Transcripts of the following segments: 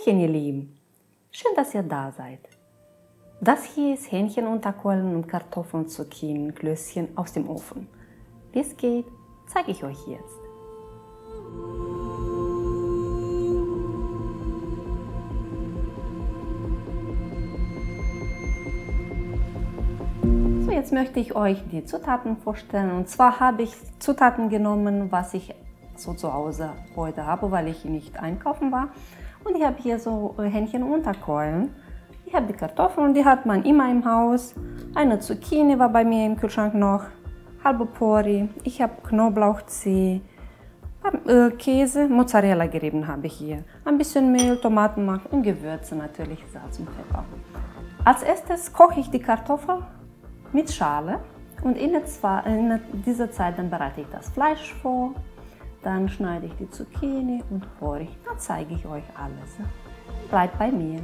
Hallöchen, ihr Lieben! Schön, dass ihr da seid. Das hier ist Hähnchen unter Keulen und Kartoffeln, Zucchini, Klößchen aus dem Ofen. Wie es geht, zeige ich euch jetzt. So, jetzt möchte ich euch die Zutaten vorstellen. Und zwar habe ich Zutaten genommen, was ich so zu Hause heute habe, weil ich nicht einkaufen war. Und ich habe hier so Hähnchen unter Keulen. Ich habe die Kartoffeln, die hat man immer im Haus. Eine Zucchini war bei mir im Kühlschrank noch. Halbe Pori. Ich habe Knoblauchzehe. Käse, Mozzarella gerieben habe ich hier. Ein bisschen Mehl, Tomatenmark und Gewürze natürlich, Salz und Pfeffer. Als erstes koche ich die Kartoffel mit Schale. Und in dieser Zeit dann bereite ich das Fleisch vor. Dann schneide ich die Zucchini und Pori. Dann zeige ich euch alles. Bleibt bei mir.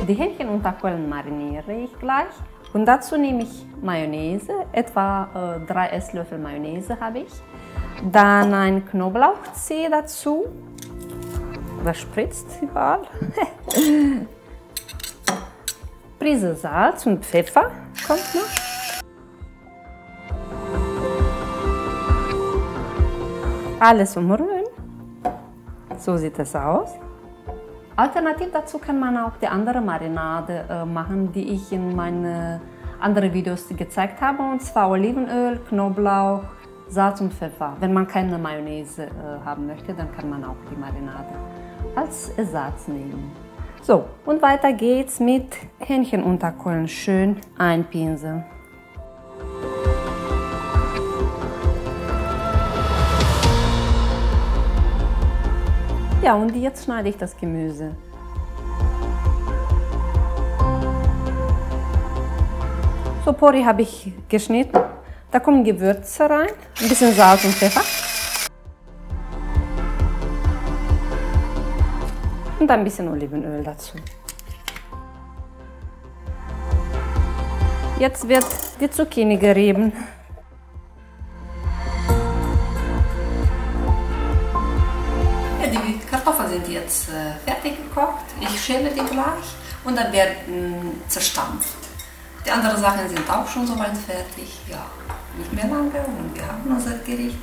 Die Hähnchen unter Keulen mariniere ich gleich. Und dazu nehme ich Mayonnaise, etwa 3 Esslöffel Mayonnaise habe ich. Dann ein Knoblauchzehe dazu. Das spritzt überall. Prise Salz und Pfeffer kommt noch. Alles umrühren. So sieht es aus. Alternativ dazu kann man auch die andere Marinade machen, die ich in meinen anderen Videos gezeigt habe. Und zwar Olivenöl, Knoblauch, Salz und Pfeffer. Wenn man keine Mayonnaise haben möchte, dann kann man auch die Marinade als Ersatz nehmen. So, und weiter geht's mit Hähnchen unter Keulen. Schön einpinseln. Ja, und jetzt schneide ich das Gemüse. So, Pori habe ich geschnitten. Da kommen Gewürze rein, ein bisschen Salz und Pfeffer. Und ein bisschen Olivenöl dazu. Jetzt wird die Zucchini gerieben. Die Kartoffeln sind jetzt fertig gekocht. Ich schäle die gleich und dann werden zerstampft. Die anderen Sachen sind auch schon soweit fertig. Ja, nicht mehr lange und wir haben unser Gericht.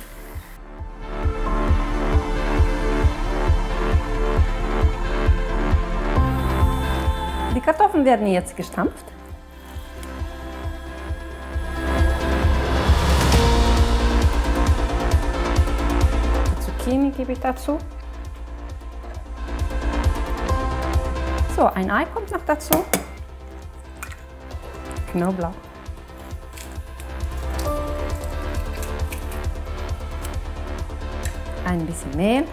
Die Kartoffeln werden jetzt gestampft. Die Zucchini gebe ich dazu. So, ein Ei kommt noch dazu. Knoblauch. Ein bisschen Mehl.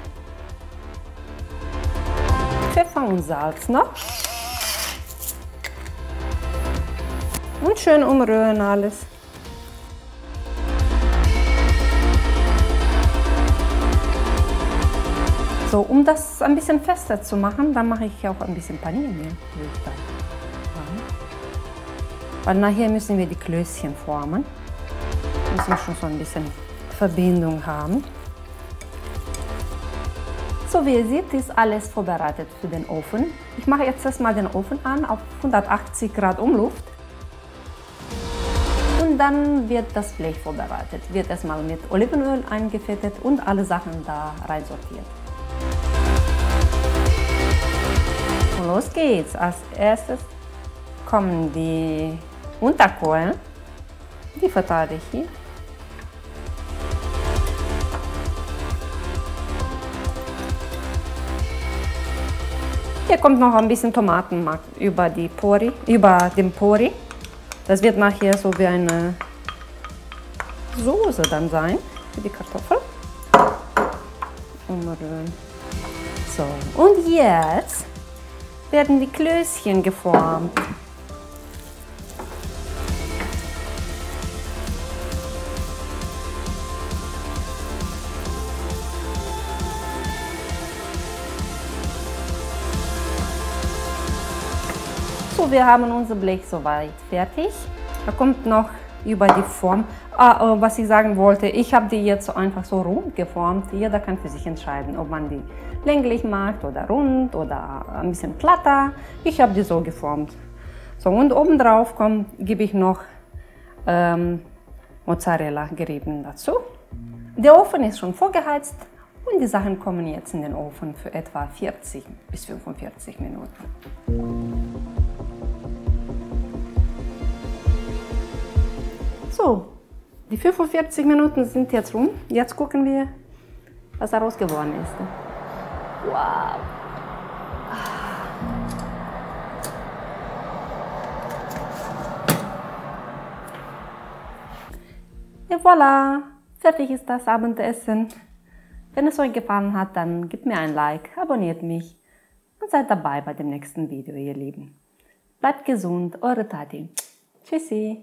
Pfeffer und Salz noch. Und schön umrühren alles. So, um das ein bisschen fester zu machen, dann mache ich auch ein bisschen Paniermehl. Weil nachher müssen wir die Klößchen formen. Müssen wir schon so ein bisschen Verbindung haben. So, wie ihr seht, ist alles vorbereitet für den Ofen. Ich mache jetzt erstmal den Ofen an auf 180 Grad Umluft. Und dann wird das Blech vorbereitet. Wird erstmal mit Olivenöl eingefettet und alle Sachen da rein sortiert. Und los geht's. Als erstes kommen die Unterkeulen. Die verteile ich hier. Hier kommt noch ein bisschen Tomatenmark über den Pori. Das wird nachher so wie eine Soße dann sein für die Kartoffel. Umrühren. So, und jetzt werden die Klößchen geformt. So, wir haben unser Blech soweit fertig. Da kommt noch über die Form. Was ich sagen wollte, ich habe die jetzt einfach so rund geformt. Jeder kann für sich entscheiden, ob man die länglich macht oder rund oder ein bisschen platter. Ich habe die so geformt. So, und obendrauf gebe ich noch Mozzarella gerieben dazu. Der Ofen ist schon vorgeheizt und die Sachen kommen jetzt in den Ofen für etwa 40 bis 45 Minuten. So, die 45 Minuten sind jetzt rum. Jetzt gucken wir, was daraus geworden ist. Wow! Et voilà! Fertig ist das Abendessen. Wenn es euch gefallen hat, dann gebt mir ein Like, abonniert mich und seid dabei bei dem nächsten Video, ihr Lieben. Bleibt gesund, eure Tati. Tschüssi!